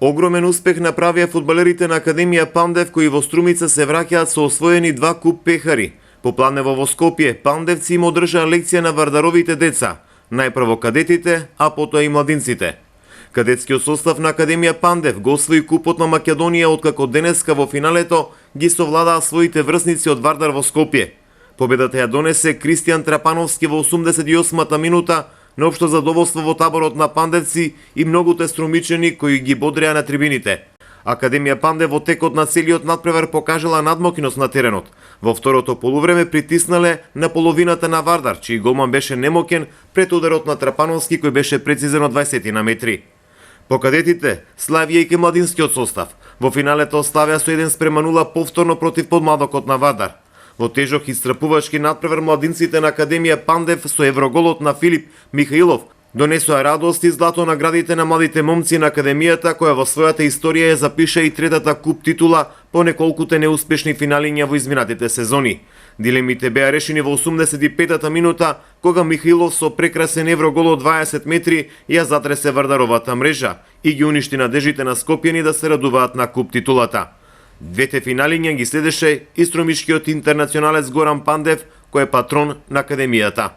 Огромен успех направија фудбалерите на Академија Пандев кои во Струмица се враќаат со освоени 2 куп пехари. По Планево во Скопје, пандевци им одржаа лекција на вардаровите деца, најпрво кадетите, а потоа и младинците. Кадетскиот состав на Академија Пандев го освои купот на Македонија откако денеска во финалето ги совладаа своите врсници од Вардар во Скопје. Победата ја донесе Кристијан Трапановски во 88-та минута, на општо задоволство во таборот на пандевци и многуте струмичени кои ги бодреа на трибините. Академија Пандев во текот на целиот надпревар покажала надмокиност на теренот. Во второто полувреме притиснале на половината на Вардар, чиј голман беше немокен пред ударот на Трапановски кој беше прецизен од 20 на метри. По кадетите, славијајќи младинскиот состав, во финалето оставија со 1:0 повторно против подмладокот на Вардар. Во тежок и страпувачки надпревар младинците на Академија Пандев со евроголот на Филип Михаилов донесоа радост и злато наградите на младите момци на Академијата, која во својата историја ја запиша и третата куп титула по неколкуте неуспешни финалиња во изминатите сезони. Дилемите беа решени во 85-та минута, кога Михаилов со прекрасен еврогол од 20 метри ја затресе Вардаровата мрежа и ги уништи надежите на скопјани да се радуваат на куп титулата. Двете финалиња ги следеше и струмишкиот интернационалец Горан Пандев, кој е патрон на Академијата.